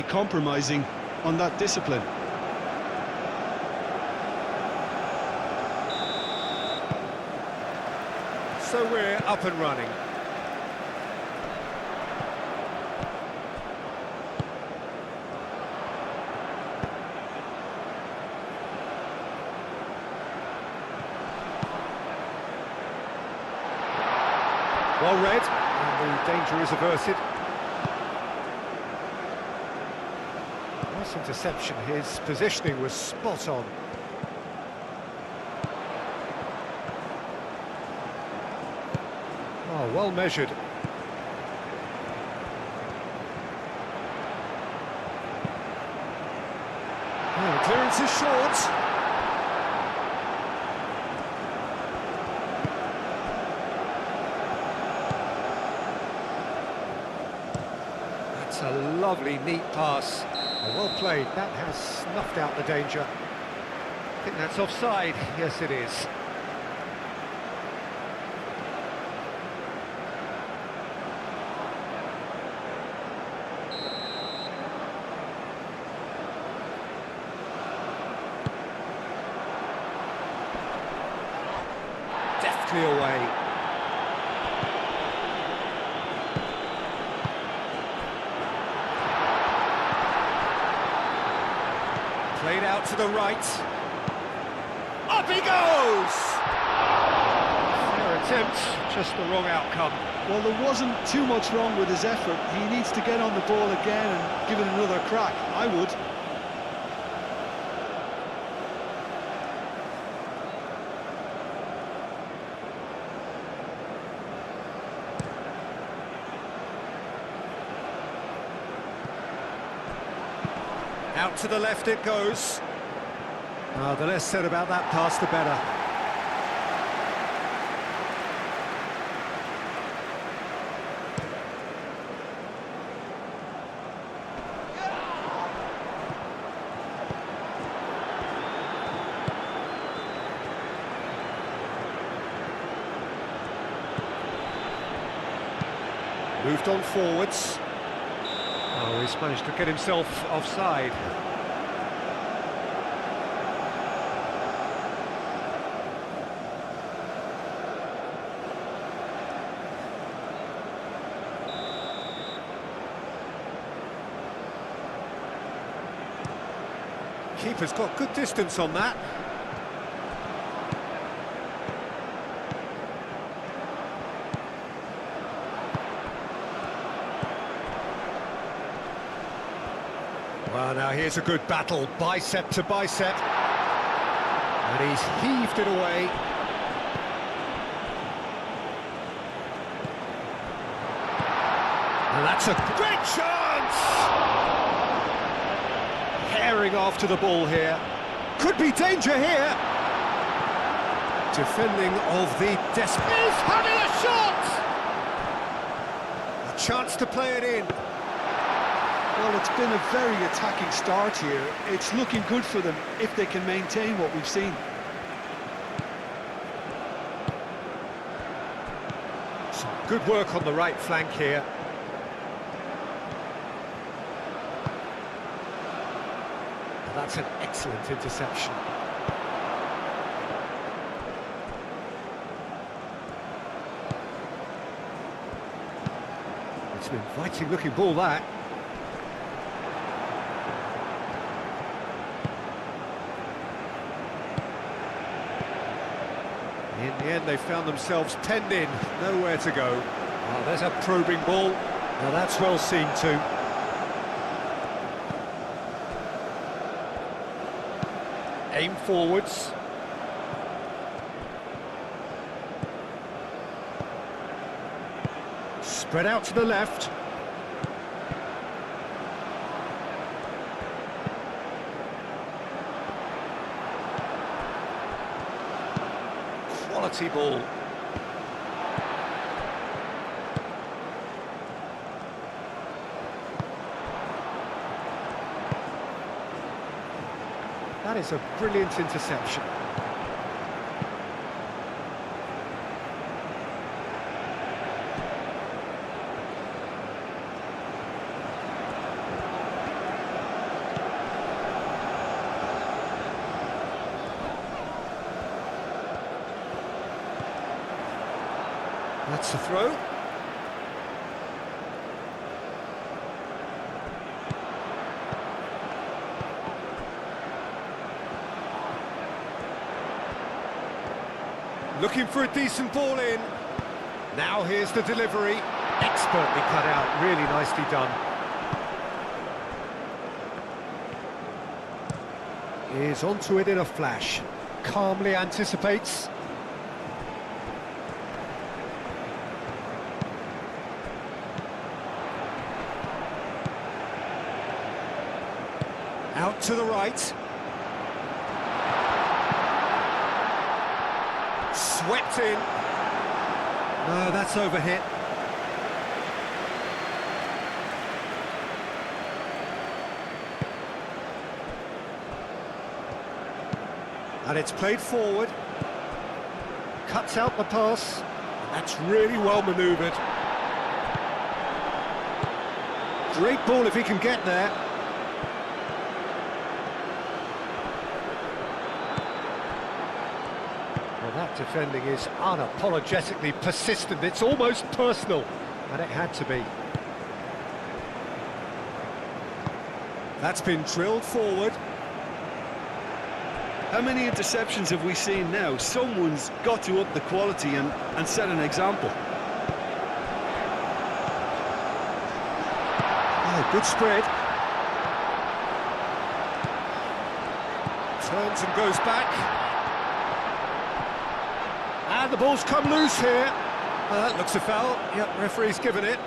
compromising on that discipline. So we're up and running. Well read, and the danger is averted. Nice interception, his positioning was spot on. Oh, well measured. Oh, the clearance is short. That's a lovely, neat pass. Oh, well played. That has snuffed out the danger. I think that's offside. Yes, it is. Deftly away. Played out to the right. Up he goes! Fair attempt, just the wrong outcome. Well, there wasn't too much wrong with his effort. He needs to get on the ball again and give it another crack. I would. Out to the left it goes. The less said about that pass, the better. Moved on forwards. Oh, he's managed to get himself offside. Keeper's got good distance on that. Well, now here's a good battle, bicep to bicep. And he's heaved it away. And that's a great chance! Herring after the ball here. Could be danger here. Defending of the desperate. He's having a shot! A chance to play it in. Well, it's been a very attacking start here. It's looking good for them if they can maintain what we've seen. Some good work on the right flank here. That's an excellent interception. It's an inviting looking ball, that. In the end, they found themselves penned in, nowhere to go. Oh, there's a probing ball. Now that's well seen too. Aim forwards. Spread out to the left. Quality ball. That is a brilliant interception. That's the throw. Looking for a decent ball in. Now here's the delivery. Expertly cut out, really nicely done. Is onto it in a flash. Calmly anticipates. Out to the right. Swept in. No, that's overhit. And it's played forward. Cuts out the pass. That's really well manoeuvred. Great ball if he can get there. Well, that defending is unapologetically persistent. It's almost personal, and it had to be. That's been drilled forward. How many interceptions have we seen now? Someone's got to up the quality and set an example. Oh, good spread. Turns and goes back. And the ball's come loose here. Looks a foul. Yep, referee's given it.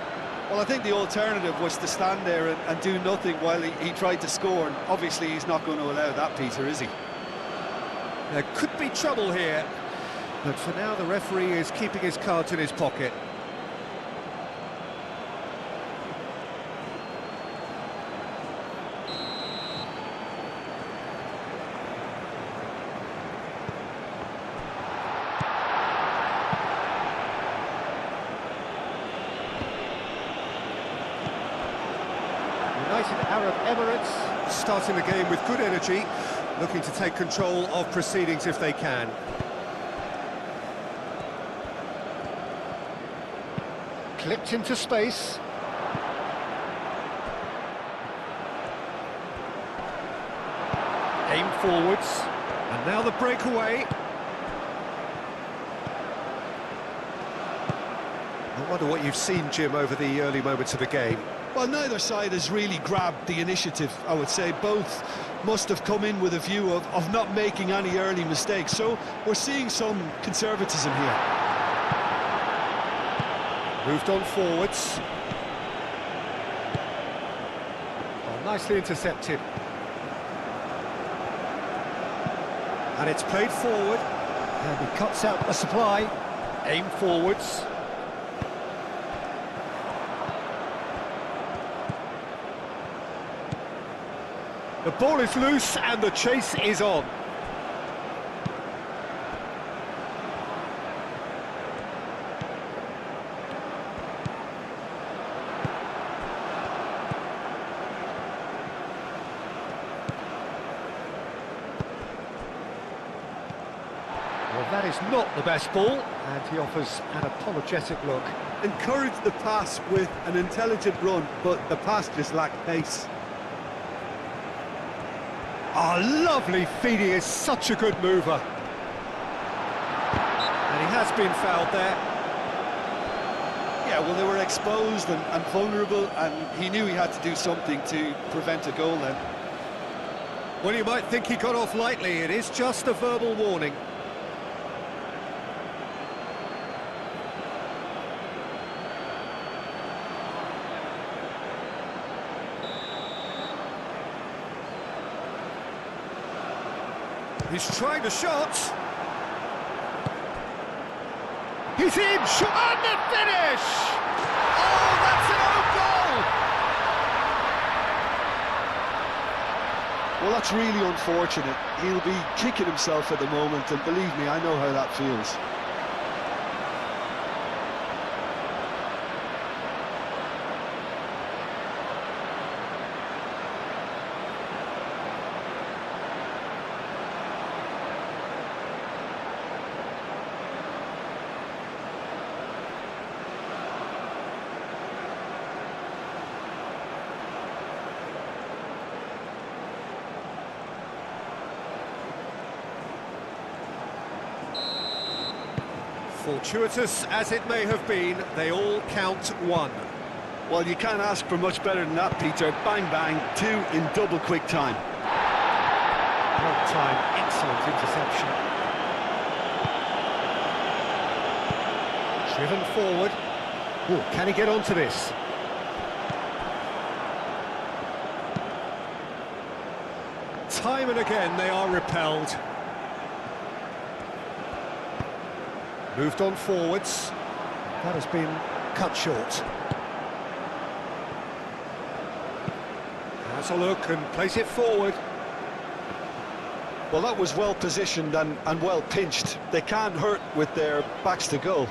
Well, I think the alternative was to stand there and do nothing while he tried to score, and obviously he's not going to allow that, Peter, is he? There could be trouble here, but for now the referee is keeping his cards in his pocket. United Arab Emirates starting the game with good energy, looking to take control of proceedings if they can. Clipped into space. Aim forwards. And now the breakaway. I wonder what you've seen, Jim, over the early moments of the game. Well, neither side has really grabbed the initiative, I would say. Both must have come in with a view of not making any early mistakes. So we're seeing some conservatism here. Moved on forwards. Oh, nicely intercepted. And it's played forward. And he cuts out the supply. Aim forwards. The ball is loose and the chase is on. Well, that is not the best ball, and he offers an apologetic look. Encouraged the pass with an intelligent run, but the pass just lacked pace. Oh, lovely feed, he is such a good mover. And he has been fouled there. Yeah, well, they were exposed and vulnerable, and he knew he had to do something to prevent a goal then. Well, you might think he got off lightly, it is just a verbal warning. He's trying the shot. He's in, and the finish! Oh, that's an own goal! Well, that's really unfortunate. He'll be kicking himself at the moment, and believe me, I know how that feels. Fortuitous as it may have been, they all count one. Well, you can't ask for much better than that, Peter. Bang, bang, two in double quick time. Well timed, excellent interception. Driven forward. Oh, can he get onto this? Time and again they are repelled. Moved on forwards. That has been cut short. Has a look and plays it forward. Well, that was well positioned and well pinched. They can't hurt with their backs to goal.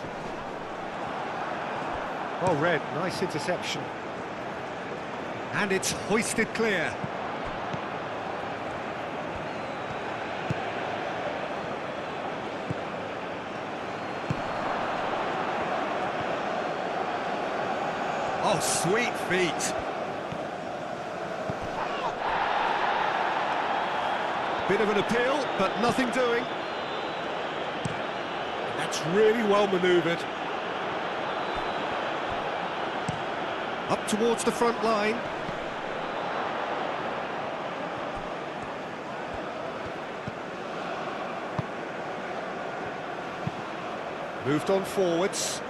Well read, nice interception. And it's hoisted clear. Oh, sweet feet. Bit of an appeal, but nothing doing. That's really well manoeuvred. Up towards the front line. Moved on forwards.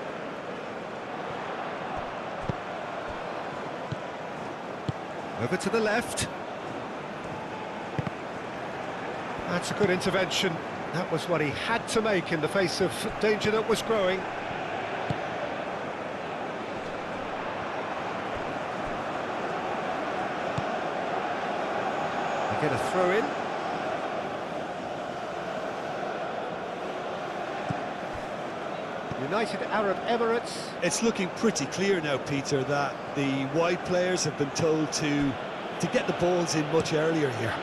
Over to the left. That's a good intervention. That was what he had to make in the face of danger that was growing. They get a throw in. United Arab Emirates. It's looking pretty clear now, Peter, that the wide players have been told to get the balls in much earlier here.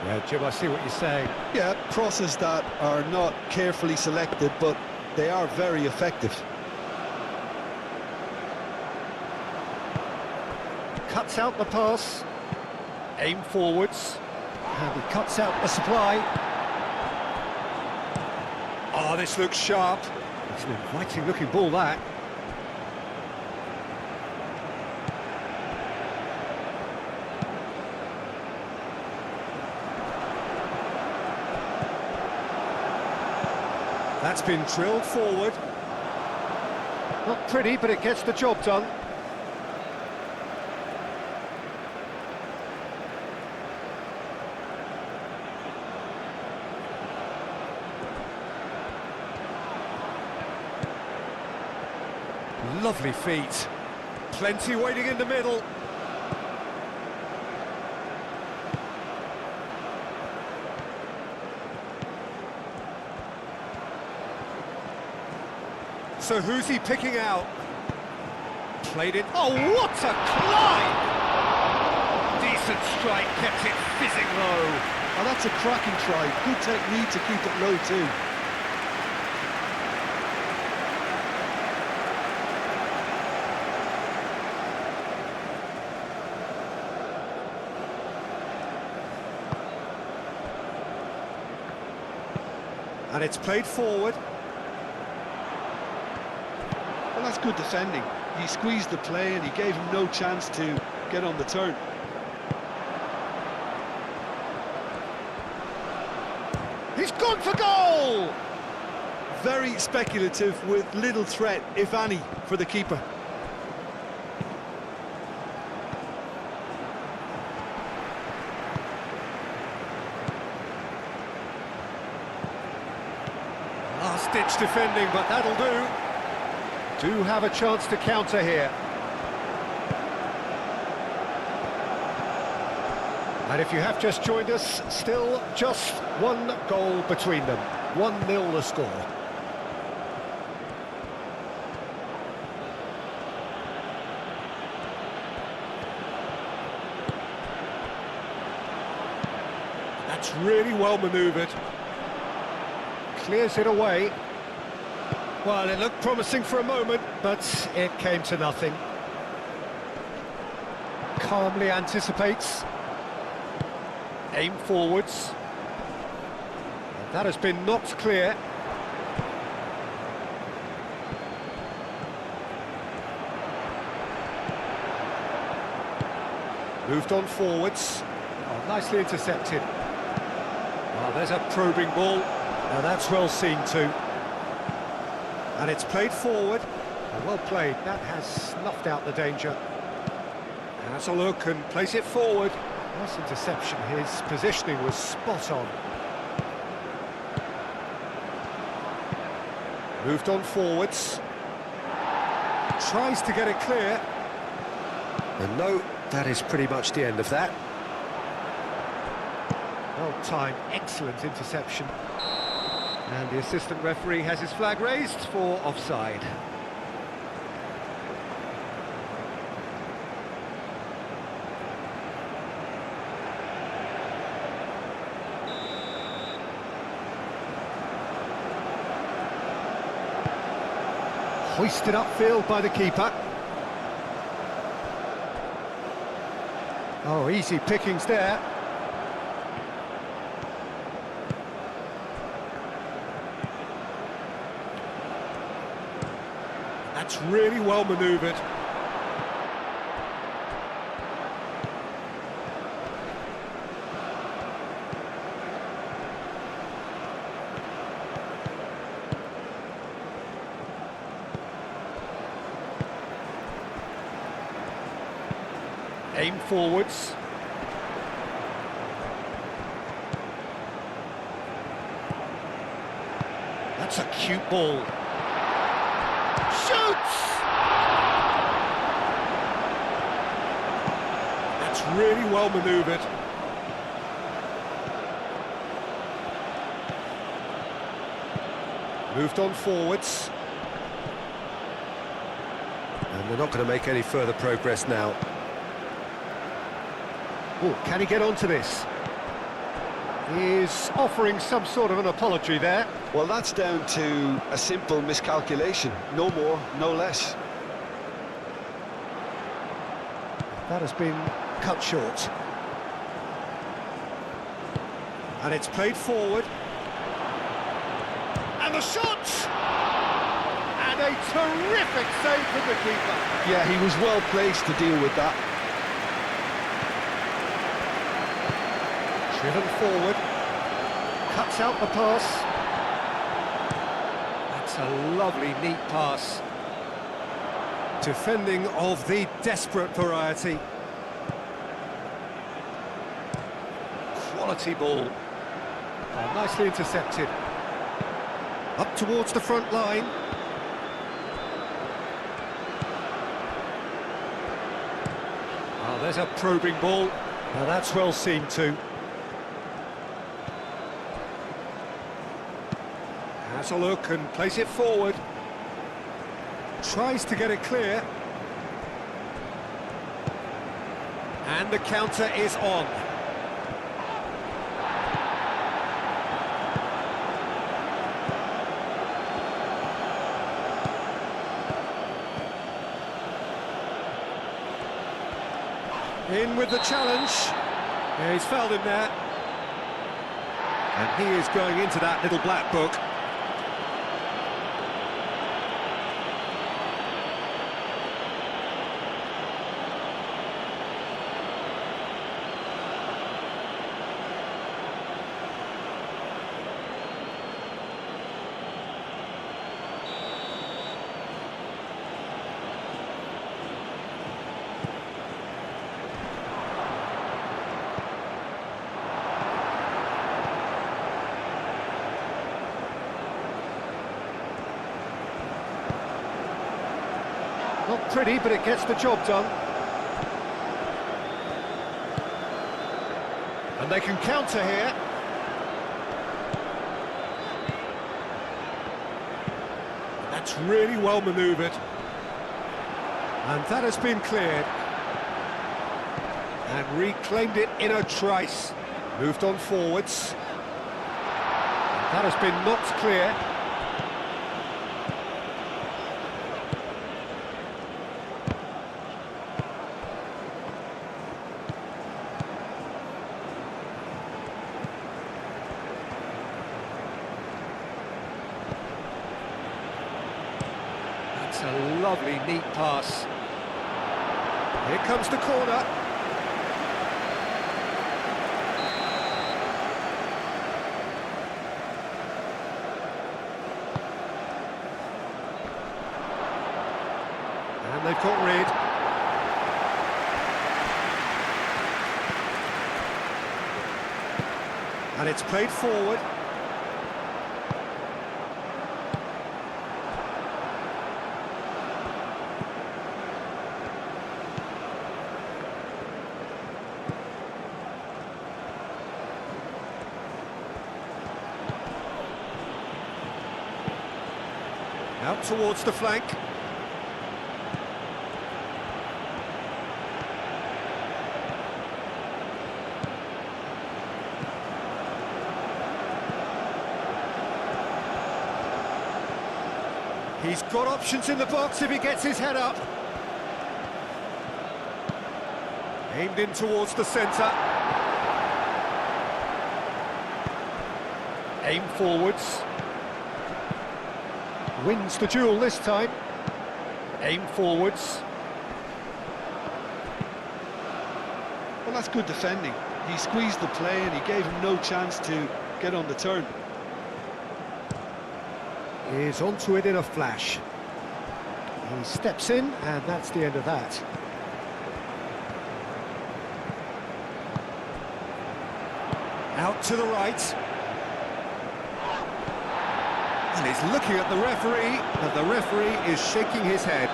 Yeah, Jim, I see what you're saying. Yeah, crosses that are not carefully selected, but they are very effective. Cuts out the pass. Aim forwards. And he cuts out the supply. Oh, this looks sharp. It's an inviting looking ball, that. That's been drilled forward. Not pretty, but it gets the job done. Lovely feet. Plenty waiting in the middle. So who's he picking out? Played it. Oh, what a climb! Decent strike, kept it fizzing low. Oh, that's a cracking try. Good technique to keep it low too. And it's played forward. Well, that's good defending. He squeezed the play and he gave him no chance to get on the turn. He's gone for goal! Very speculative with little threat, if any, for the keeper. Last-ditch defending, but that'll do. Do have a chance to counter here. And if you have just joined us, still just one goal between them. 1-0 the score. That's really well manoeuvred. Clears it away. Well, it looked promising for a moment, but it came to nothing. Calmly anticipates. Aim forwards. And that has been knocked clear. Moved on forwards. Oh, nicely intercepted. Oh, there's a probing ball. Now that's well seen too. And it's played forward. Oh, well played. That has snuffed out the danger. Has a look and place it forward. Nice interception. His positioning was spot on. Moved on forwards. Tries to get it clear. And no, that is pretty much the end of that. Well timed, excellent interception. And the assistant referee has his flag raised for offside. Hoisted upfield by the keeper. Oh, easy pickings there. That's really well manoeuvred. Aim forwards. That's a cute ball. Shoots! That's really well manoeuvred. Moved on forwards. And they're not going to make any further progress now. Oh, can he get onto this? He's offering some sort of an apology there. Well, that's down to a simple miscalculation. No more, no less. That has been cut short. And it's played forward. And the shot! And a terrific save from the keeper. Yeah, he was well placed to deal with that. Driven forward, cuts out the pass. That's a lovely, neat pass. Defending of the desperate variety. Quality ball. Oh, nicely intercepted. Up towards the front line. Oh, there's a probing ball. Now that's well seen too. Has a look and place it forward. Tries to get it clear. And the counter is on. In with the challenge. Yeah, he's fouled him there. And he is going into that little black book. Not pretty, but it gets the job done. And they can counter here. That's really well manoeuvred. And that has been cleared. And reclaimed it in a trice. Moved on forwards. That has been knocked clear. That's a lovely, neat pass. Here comes the corner. they've got rid. And it's played forward. Out towards the flank. He's got options in the box if he gets his head up. Aimed in towards the centre. Aim forwards. Wins the duel this time. Aim forwards. Well, that's good defending. He squeezed the play and he gave him no chance to get on the turn. Is onto it in a flash. He steps in, and that's the end of that. Out to the right. And he's looking at the referee, and the referee is shaking his head.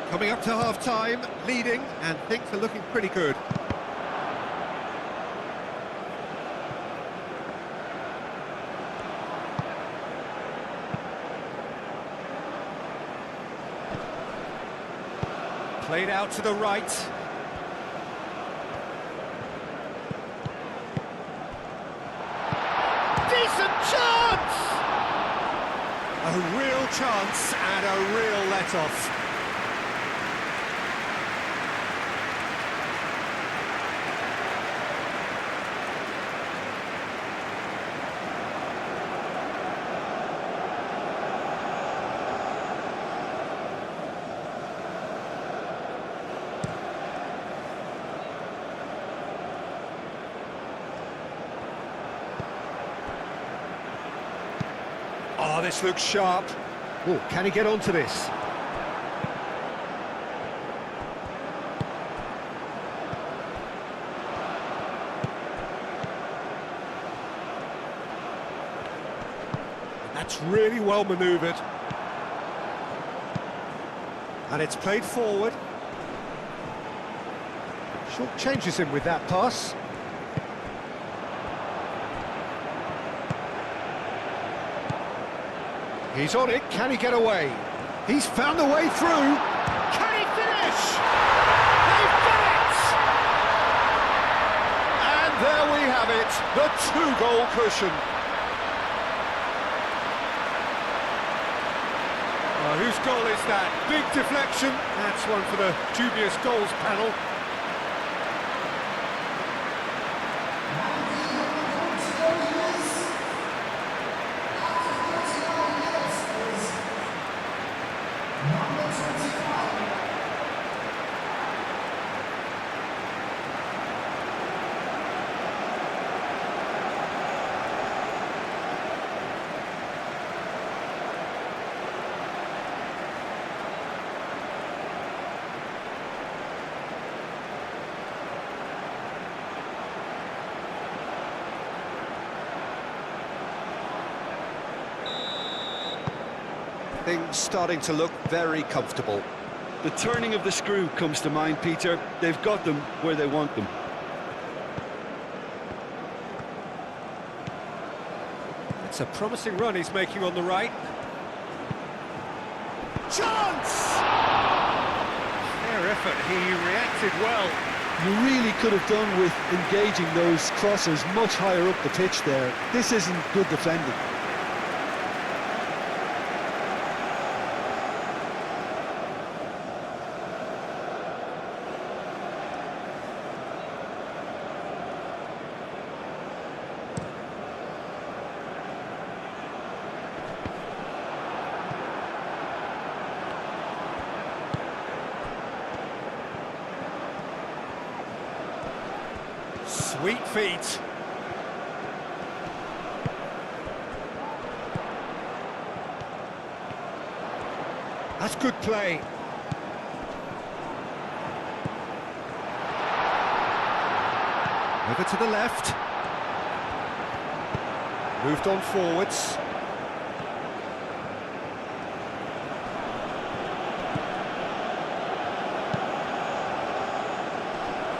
Coming up to half-time, leading, and things are looking pretty good. Played out to the right. Decent chance! A real chance and a real let-off. Oh, this looks sharp. Oh, can he get onto this? That's really well manoeuvred. And it's played forward. Short changes him with that pass. He's on it, can he get away? He's found a way through. Can he finish? They've done it! And there we have it, the two-goal cushion. Whose goal is that? Big deflection. That's one for the dubious goals panel. Things starting to look very comfortable. The turning of the screw comes to mind, Peter. They've got them where they want them. It's a promising run he's making on the right. Chance! Fair effort, he reacted well. You really could have done with engaging those crossers much higher up the pitch there. This isn't good defending. Sweet feet. That's good play. Over to the left. Moved on forwards.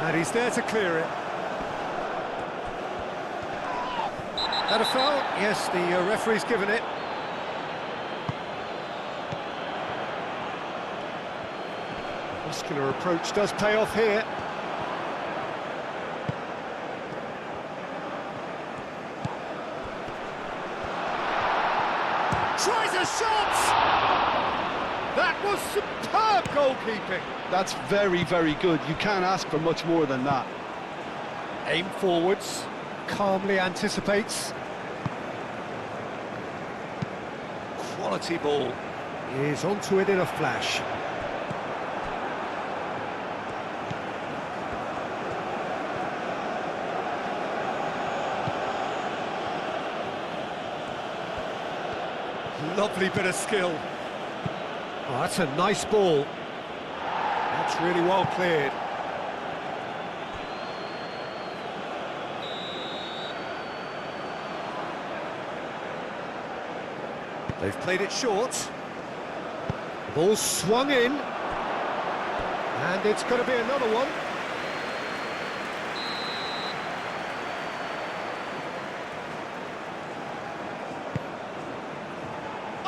And he's there to clear it. That a foul? Yes, the referee's given it. Muscular approach does pay off here. Tries a shot! That was superb goalkeeping. That's very, very good. You can't ask for much more than that. Aim forwards, calmly anticipates. Quality ball. Is onto it in a flash. Lovely bit of skill. Oh, that's a nice ball. That's really well cleared. They've played it short. The ball's swung in. And it's going to be another one.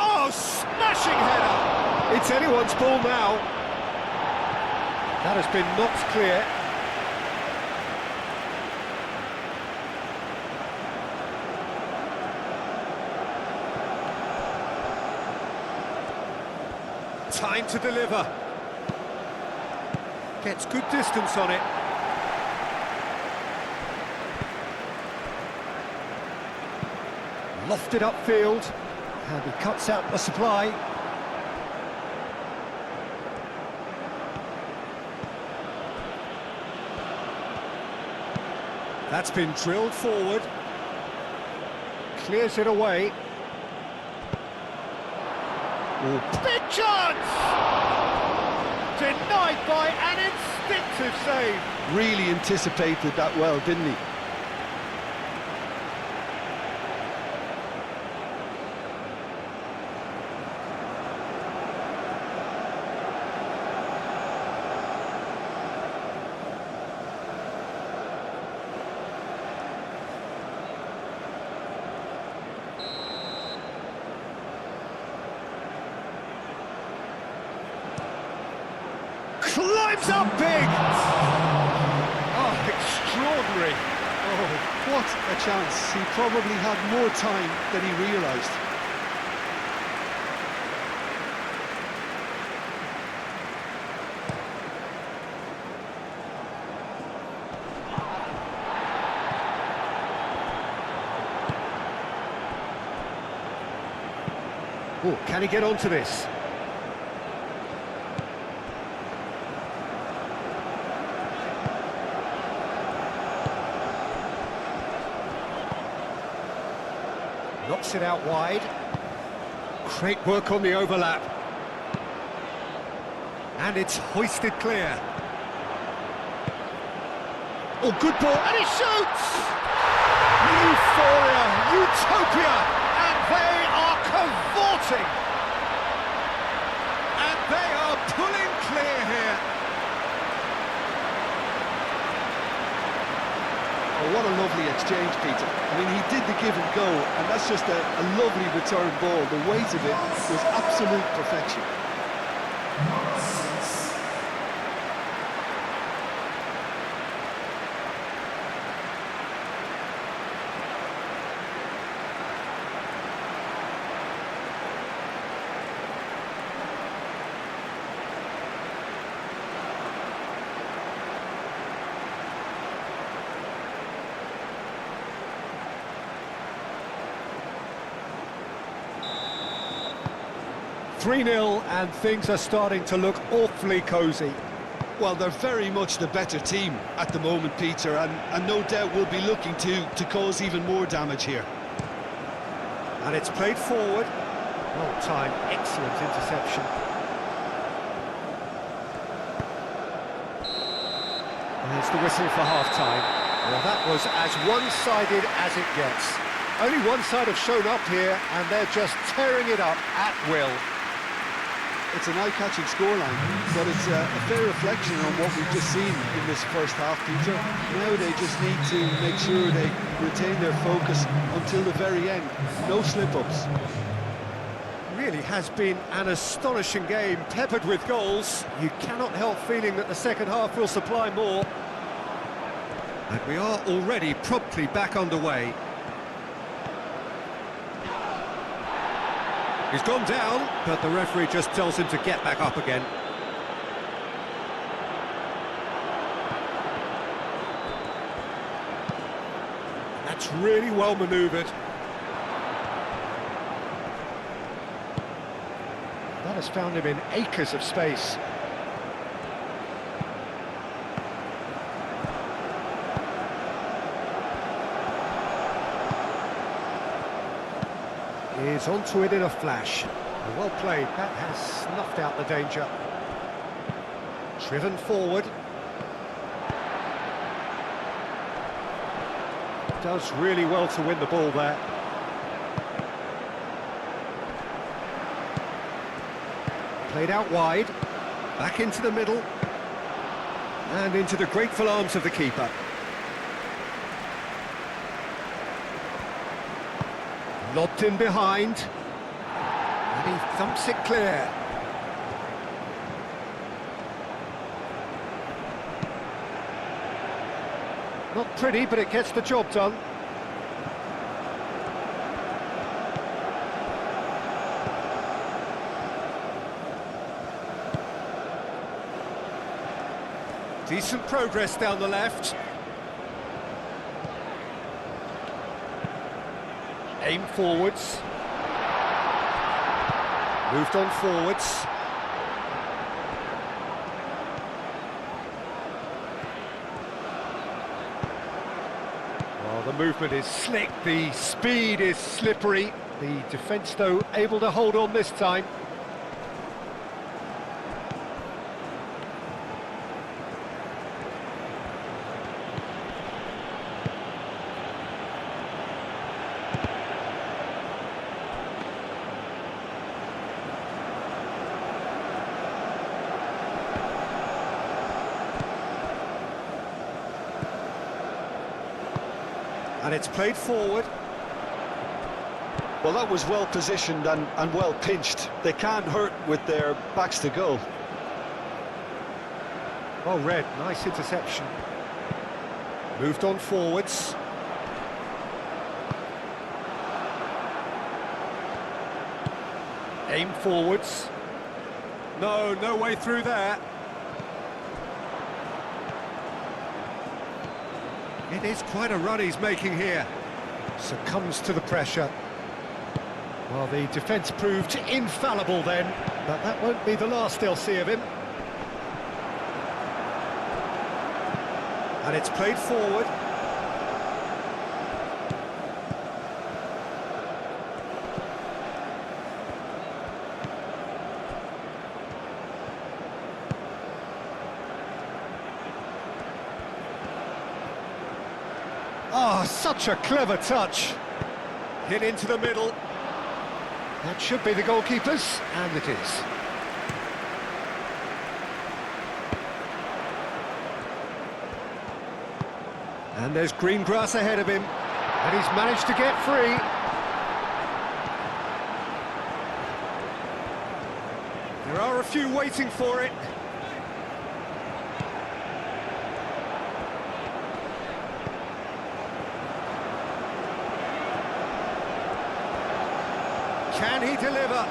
Oh, smashing header! It's anyone's ball now. That has been knocked clear. Time to deliver. Gets good distance on it. Lofted upfield. And he cuts out the supply. That's been drilled forward. Clears it away. Oh, big chance! Denied by an instinctive save. Really anticipated that well, didn't he? Climbs up big! Oh, extraordinary. Oh, what a chance. He probably had more time than he realised. Oh, can he get onto this? Knocks it out wide. Great work on the overlap. And it's hoisted clear. Oh, good ball, and he shoots! Euphoria, utopia, and they are cavorting. And they are pulling clear here. Oh, what a lovely exchange, Peter. I mean, he did the give and go, and that's just a lovely return ball. The weight of it was absolute perfection. .3-0 and things are starting to look awfully cosy. Well, they're very much the better team at the moment, Peter, and no doubt will be looking to cause even more damage here. And it's played forward. Well timed, excellent interception. it's the whistle for half-time. Well, that was as one-sided as it gets. Only one side have shown up here, and they're just tearing it up at will. It's an eye-catching scoreline, but it's a fair reflection on what we've just seen in this first half, Peter. Now they just need to make sure they retain their focus until the very end. No slip-ups. Really has been an astonishing game, peppered with goals. You cannot help feeling that the second half will supply more. And we are already promptly back underway. He's gone down, but the referee just tells him to get back up again. That's really well manoeuvred. That has found him in acres of space. Is onto it in a flash. Well played, that has snuffed out the danger. Driven forward. Does really well to win the ball there. Played out wide. Back into the middle. And into the grateful arms of the keeper. Lobbed in behind, and he thumps it clear. Not pretty, but it gets the job done. Decent progress down the left. Aim forwards. Moved on forwards. Well, the movement is slick, the speed is slippery. The defence, though, able to hold on this time. And it's played forward. Well, that was well positioned and well pinched. They can't hurt with their backs to goal. Well read, nice interception. Moved on forwards. Aim forwards. No way through there. It is quite a run he's making here. Succumbs to the pressure. Well, the defence proved infallible then, but that won't be the last they'll see of him. And it's played forward. Oh, such a clever touch. Hit into the middle. That should be the goalkeeper's, and it is. And there's green grass ahead of him, and he's managed to get free. There are a few waiting for it. Can he deliver?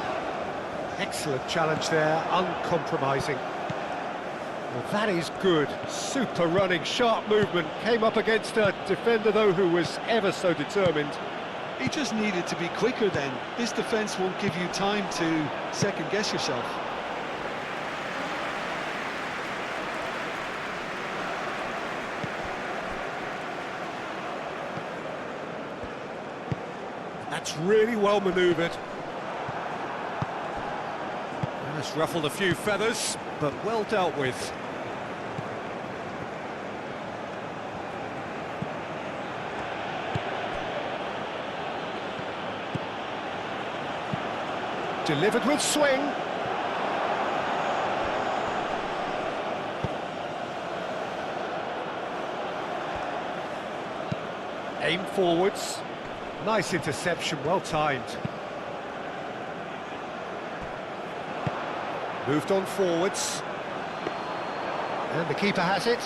Excellent challenge there, uncompromising. Well, that is good. Super running, sharp movement. Came up against a defender, though, who was ever so determined. He just needed to be quicker then. This defence won't give you time to second-guess yourself. That's really well manoeuvred. That's ruffled a few feathers, but well dealt with. delivered with swing. Aim forwards. Nice interception, well timed. Moved on forwards. And the keeper has it.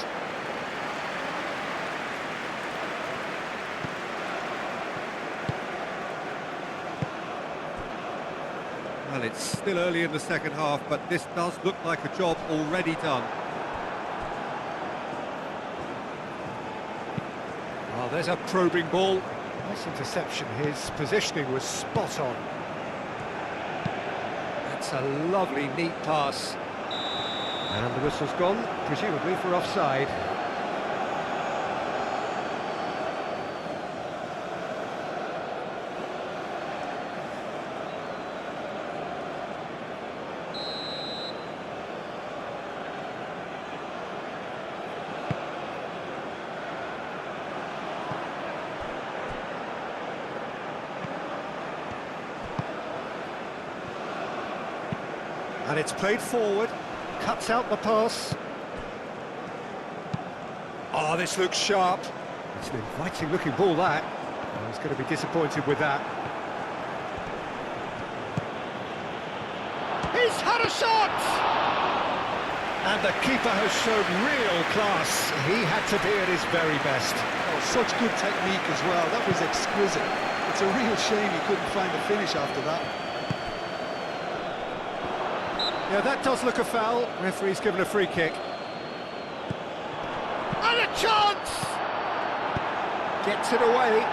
Well, it's still early in the second half, but this does look like a job already done. Oh, there's a probing ball. Nice interception. His positioning was spot on. That's a lovely, neat pass. And the whistle's gone, presumably for offside. And it's played forward, cuts out the pass. Oh, this looks sharp. It's an inviting looking ball, that. Oh, he's going to be disappointed with that. He's had a shot! And the keeper has shown real class. He had to be at his very best. Oh, such good technique as well. That was exquisite. It's a real shame he couldn't find a finish after that. Yeah, that does look a foul. Referee's given a free kick. And a chance! Gets it away.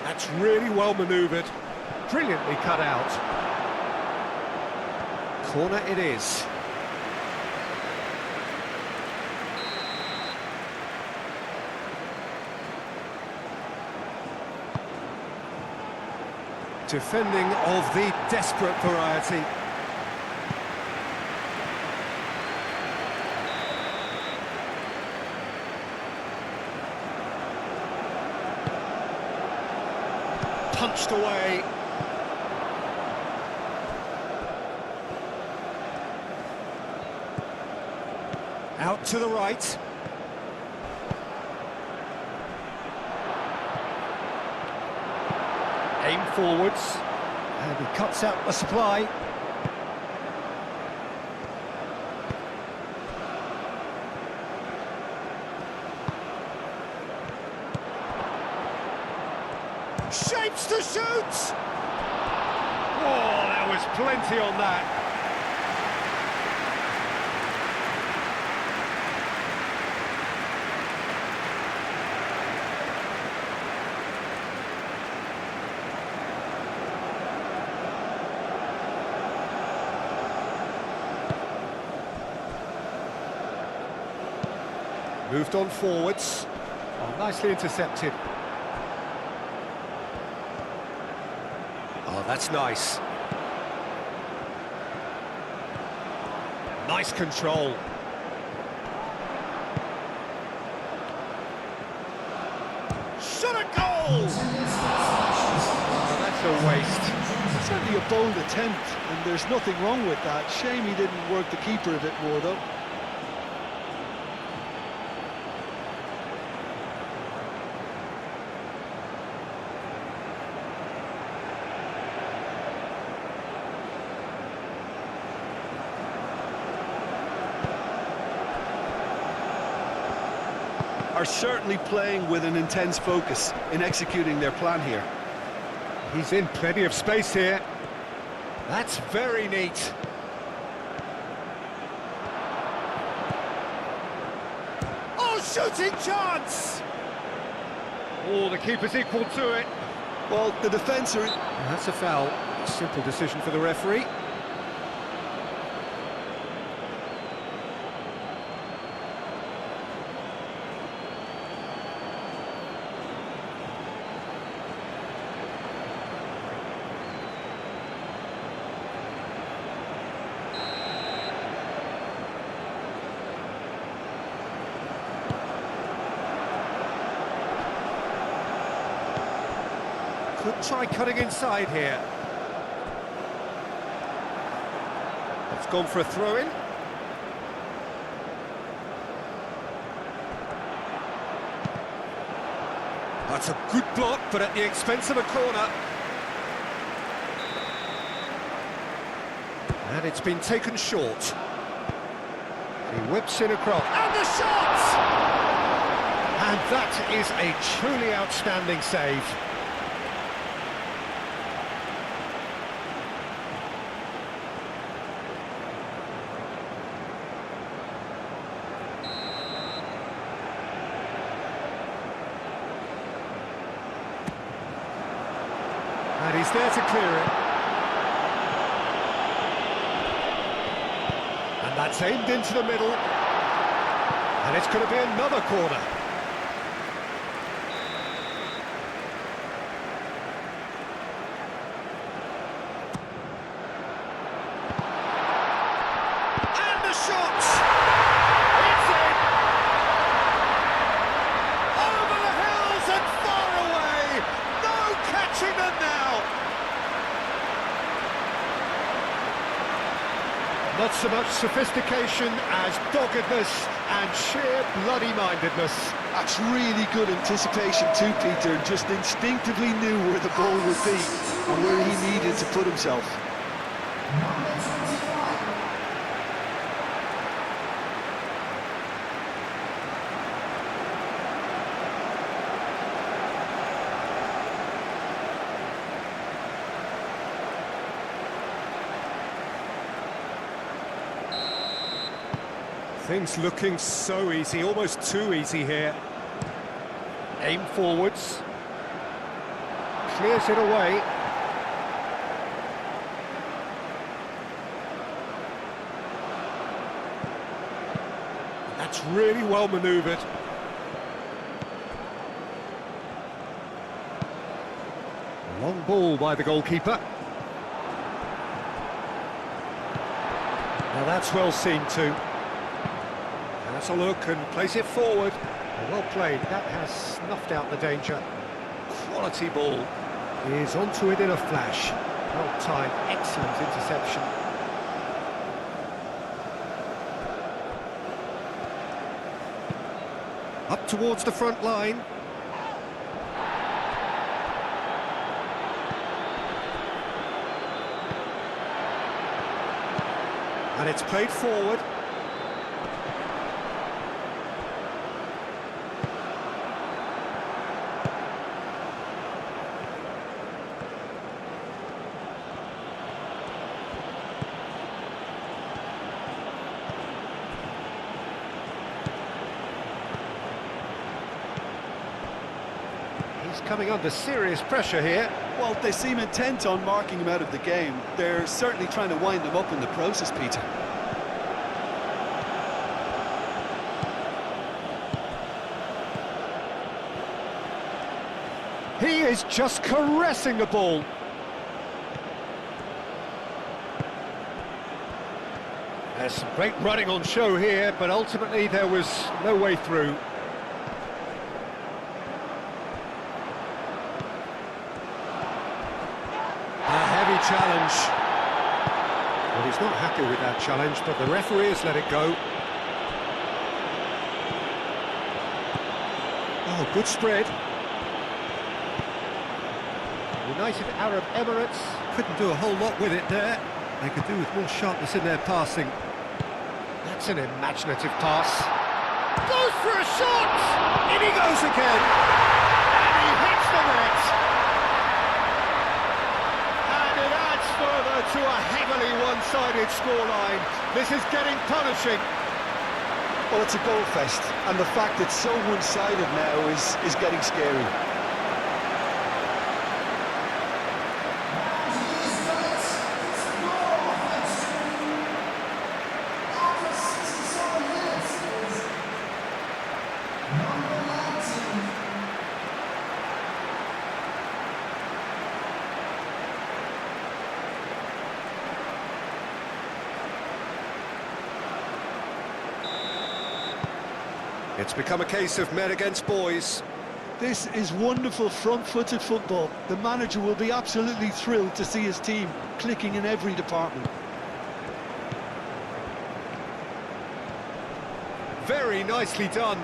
That's really well manoeuvred. Brilliantly cut out. Corner it is. Defending of the desperate variety. Punched away. Out to the right. Aim forwards, and he cuts out the supply. Shapes to shoot! Oh, there was plenty on that. Moved on forwards. Oh, nicely intercepted. Oh, that's nice. Nice control. Shot a goal! Oh, that's a waste. Certainly a bold attempt, and there's nothing wrong with that. Shame he didn't work the keeper a bit more, though. Are certainly playing with an intense focus in executing their plan here. He's in plenty of space here. That's very neat. Oh, shooting chance! Oh, the keeper's equal to it. Well, the defence are... That's a foul. Simple decision for the referee. try cutting inside here. It's gone for a throw-in. That's a good block, but at the expense of a corner. And it's been taken short. He whips in across. And the shot! And that is a truly outstanding save. And he's there to clear it. And that's aimed into the middle. And it's going to be another corner. And the shot! It's in! Over the hills and far away! No catching them now! Not so much sophistication as doggedness and sheer bloody-mindedness. That's really good anticipation too, Peter, and just instinctively knew where the ball would be and where he needed to put himself. Things looking so easy, almost too easy here. Aim forwards. Clears it away. That's really well manoeuvred. Long ball by the goalkeeper. Now that's well seen too. That's a look and place it forward. Well played, that has snuffed out the danger. Quality ball. He is onto it in a flash. Well timed, excellent interception. Up towards the front line. And it's played forward. He's coming under serious pressure here. Well, they seem intent on marking him out of the game. They're certainly trying to wind him up in the process, Peter. He is just caressing the ball. There's some great running on show here, but ultimately there was no way through. A heavy challenge. Well, he's not happy with that challenge, but the referee has let it go. Oh, good spread. United Arab Emirates Couldn't do a whole lot with it there. They could do with more sharpness in their passing. That's an imaginative pass. Goes for a shot! In he goes again! And he hits the net! And it adds further to a heavily one-sided scoreline. This is getting punishing. Well, it's a goal fest, and the fact it's so one-sided now is getting scary. It's become a case of men against boys. This is wonderful front-footed football. The manager will be absolutely thrilled to see his team clicking in every department. Very nicely done.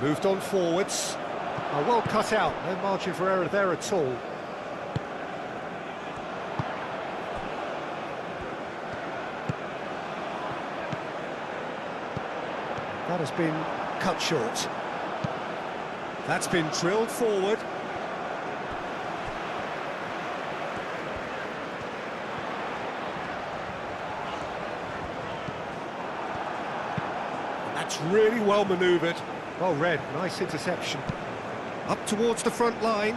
Moved on forwards. Oh, well cut out, no margin for error there at all. That has been cut short. That's been drilled forward. That's really well manoeuvred. Well read, nice interception. Up towards the front line.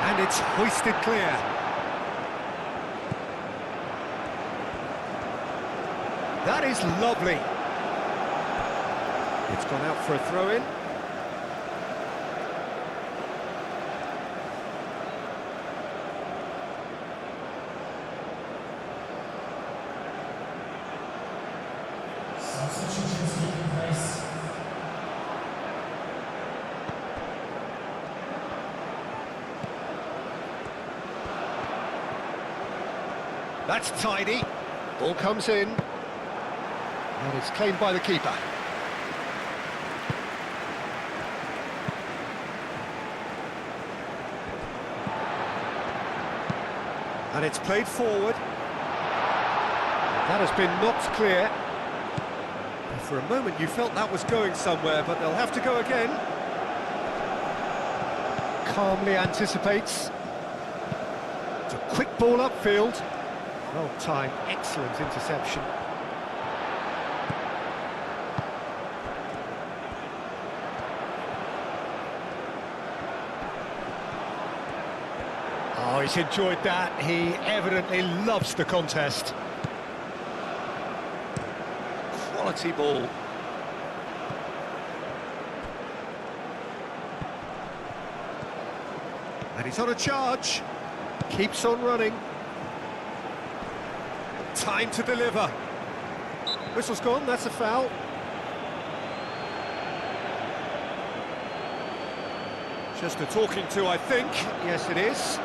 And it's hoisted clear. That is lovely. It's gone out for a throw-in. That's tidy. Ball comes in. And it's claimed by the keeper. And it's played forward. That has been knocked clear. For a moment you felt that was going somewhere, but they'll have to go again. Calmly anticipates. It's a quick ball upfield. Well timed, excellent interception. Oh, he's enjoyed that. He evidently loves the contest. Quality ball. And he's on a charge. Keeps on running. Time to deliver. Whistle's gone, that's a foul. Just a talking to, I think. Yes, it is.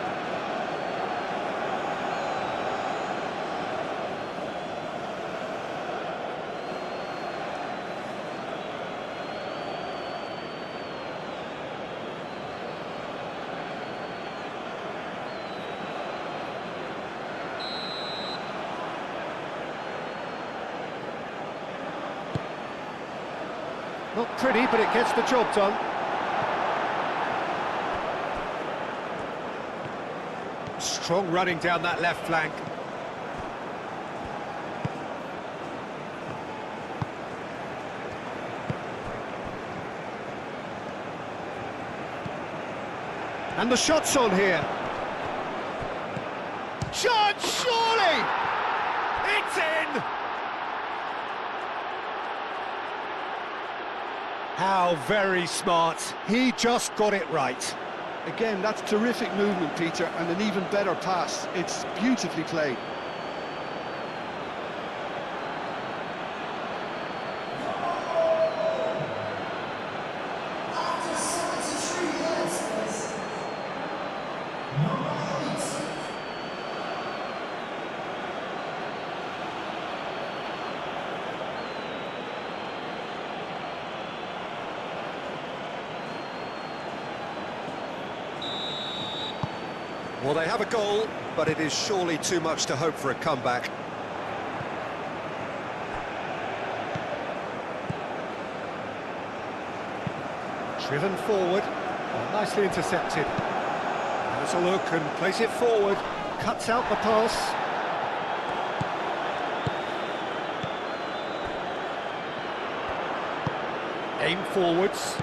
Not pretty, but it gets the job done. Strong running down that left flank. And the shot's on here. Shot, surely! It's in! How very smart. He just got it right. Again, that's terrific movement, Peter, and an even better pass. It's beautifully played. Well, they have a goal, but it is surely too much to hope for a comeback. Driven forward, nicely intercepted. Has a look and plays it forward, cuts out the pass. Aim forwards.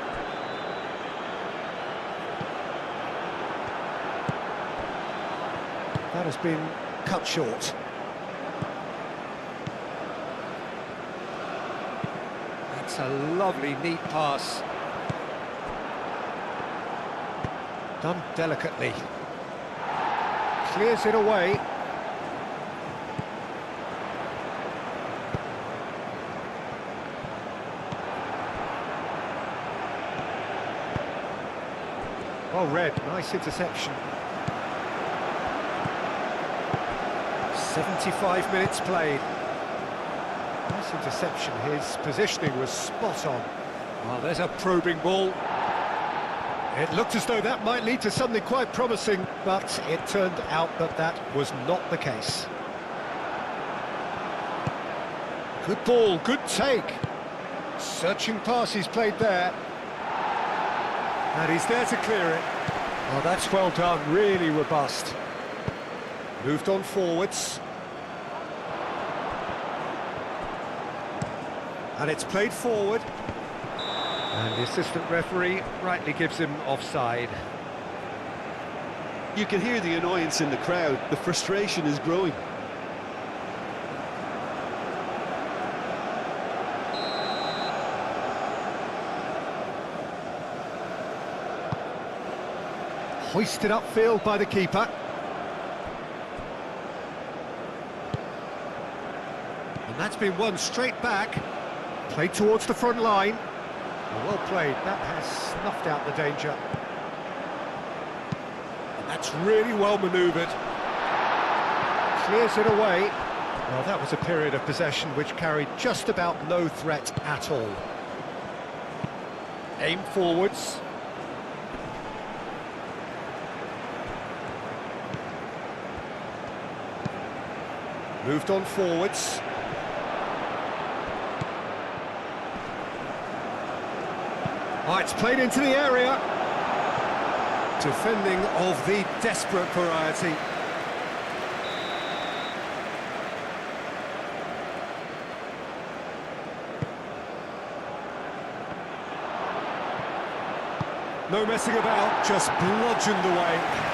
That has been cut short. That's a lovely, neat pass. Done delicately. Clears it away. Well read, nice interception. 75 minutes played. Nice interception, his positioning was spot on. Well, there's a probing ball. It looked as though that might lead to something quite promising, but it turned out that that was not the case. Good ball, good take. Searching pass he's played there. And he's there to clear it. Well, that's well done, really robust. Moved on forwards. And it's played forward. And the assistant referee rightly gives him offside. You can hear the annoyance in the crowd. The frustration is growing. Hoisted upfield by the keeper. And that's been won straight back. Played towards the front line. Well played, that has snuffed out the danger. And that's really well manoeuvred. Clears it away. Well, that was a period of possession which carried just about no threat at all. Aim forwards. Moved on forwards. Oh, it's played into the area. Defending of the desperate variety. No messing about, just bludgeoned away.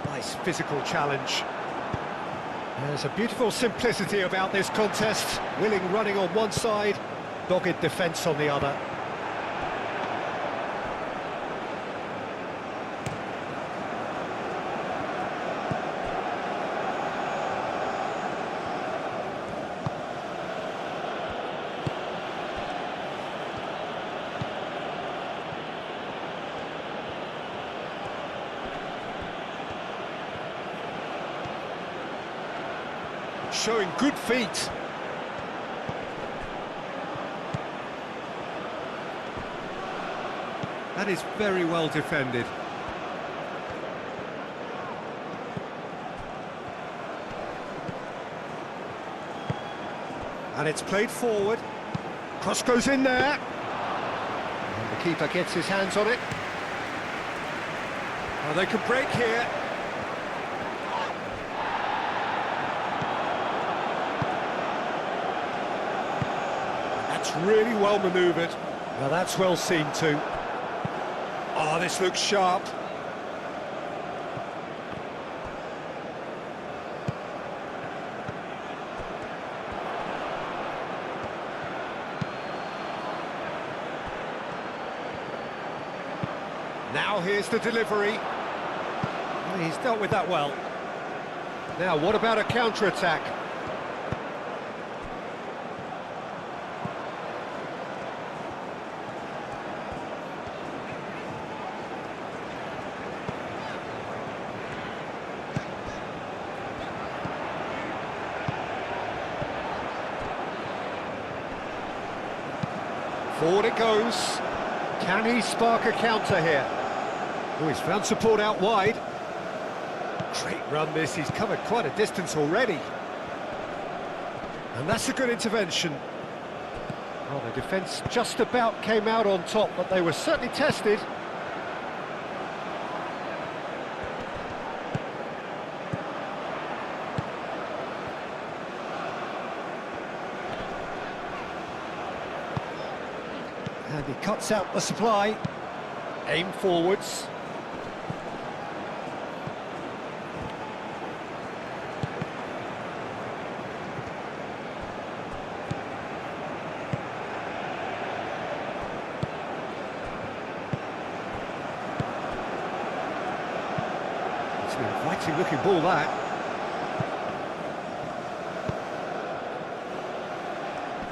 Nice physical challenge. There's a beautiful simplicity about this contest. Willing running on one side, dogged defence on the other. Showing good feet. That is very well defended. And it's played forward. Cross goes in there. And the keeper gets his hands on it. Oh, they can break here. That's really well manoeuvred. Now that's well seen too. Oh, this looks sharp. Now here's the delivery. He's dealt with that well. Now what about a counter-attack? Forward it goes. Can he spark a counter here? Oh, he's found support out wide. Great run this, he's covered quite a distance already. And that's a good intervention. Well, the defence just about came out on top, but they were certainly tested. And he cuts out the supply. Aim forwards. exciting looking ball that.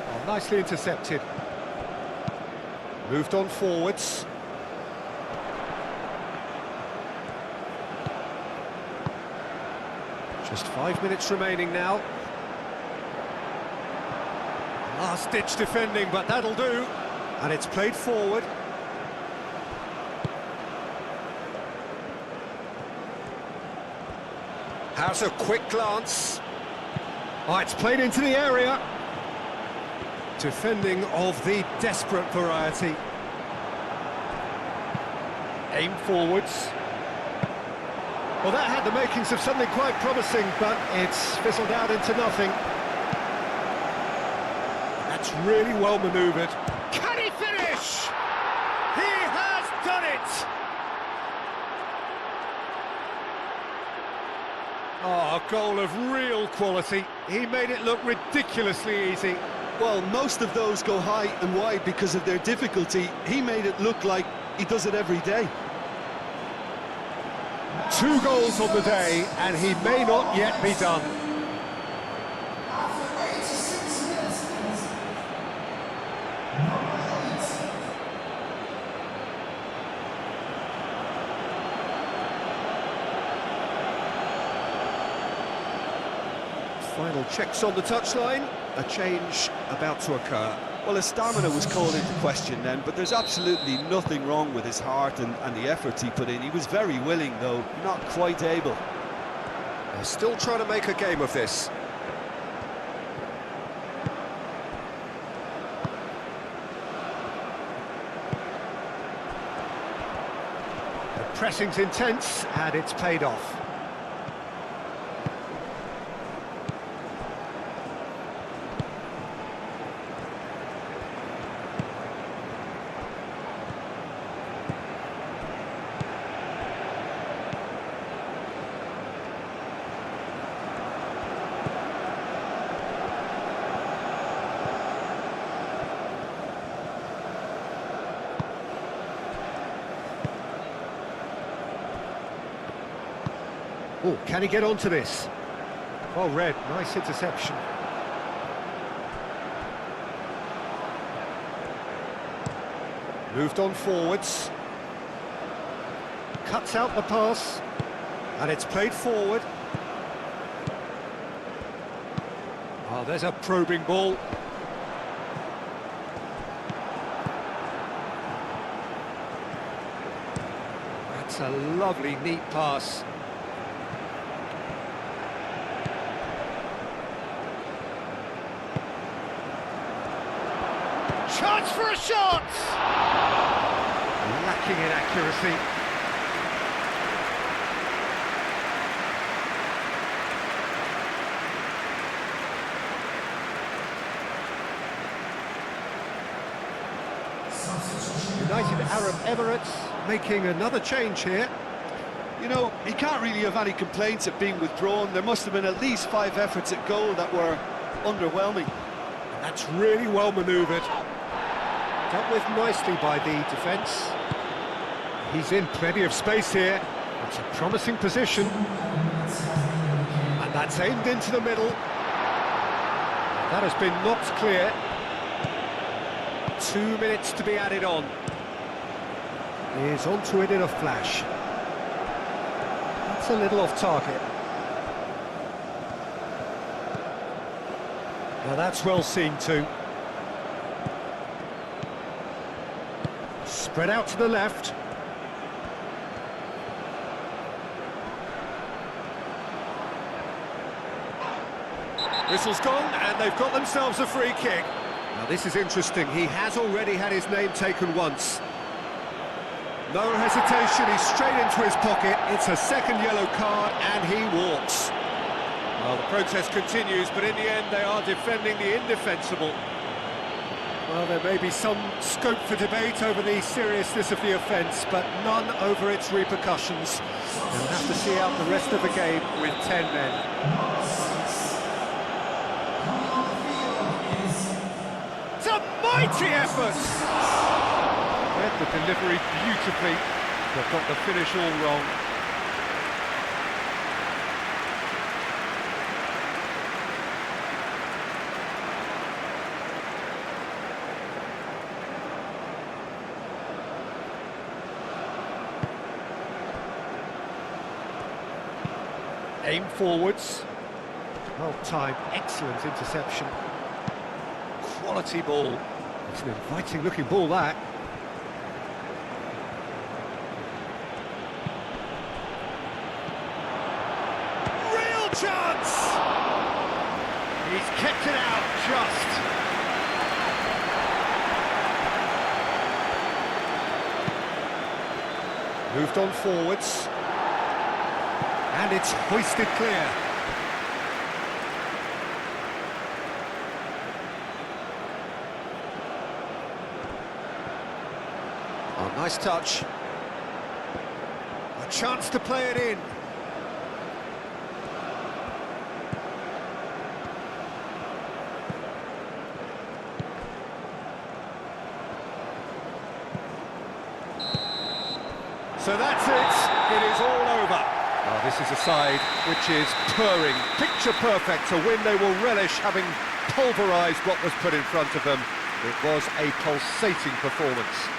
Oh, nicely intercepted. Moved on forwards. Just 5 minutes remaining now. Last-ditch defending, but that'll do. And it's played forward. Has a quick glance. Oh, it's played into the area. Defending of the desperate variety. Aim forwards. Well, that had the makings of something quite promising, but it's fizzled out into nothing. That's really well manoeuvred. Can he finish? He has done it! Oh, a goal of real quality. He made it look ridiculously easy. Well, most of those go high and wide because of their difficulty. He made it look like he does it every day. 2 goals on the day, and he may not yet be done. Final checks on the touchline. A change about to occur. Well, his stamina was called into question then, but there's absolutely nothing wrong with his heart and the efforts he put in. He was very willing, though, not quite able. They're still trying to make a game of this. The pressing's intense, and it's paid off. Oh, can he get onto this? Well read, nice interception. Moved on forwards. Cuts out the pass. And it's played forward. Oh, there's a probing ball. That's a lovely, neat pass. Chance for a shot! Lacking in accuracy. United Arab Emirates making another change here. You know, he can't really have any complaints at being withdrawn. There must have been at least 5 efforts at goal that were underwhelming. That's really well manoeuvred. Dealt with nicely by the defence. He's in plenty of space here. It's a promising position. And that's aimed into the middle. That has been knocked clear. 2 minutes to be added on. He's onto it in a flash. That's a little off target. Now that's well seen too. Spread out to the left. Whistle's gone, and they've got themselves a free kick. Now this is interesting. He has already had his name taken once. No hesitation, he's straight into his pocket. It's a second yellow card, and he walks. Well, the protest continues, but in the end they are defending the indefensible. Well, there may be some scope for debate over the seriousness of the offence, but none over its repercussions. They'll have to see out the rest of the game with 10 men. It's a mighty effort! Read the delivery beautifully, but got the finish all wrong. Aim forwards. Well timed, excellent interception. Quality ball. It's an inviting looking ball, that. Real chance! He's kept it out just. Moved on forwards. And it's hoisted clear. Oh, nice touch. A chance to play it in. So that's it. It is all over. Oh, this is a side which is purring, picture perfect. To win, they will relish having pulverised what was put in front of them. It was a pulsating performance.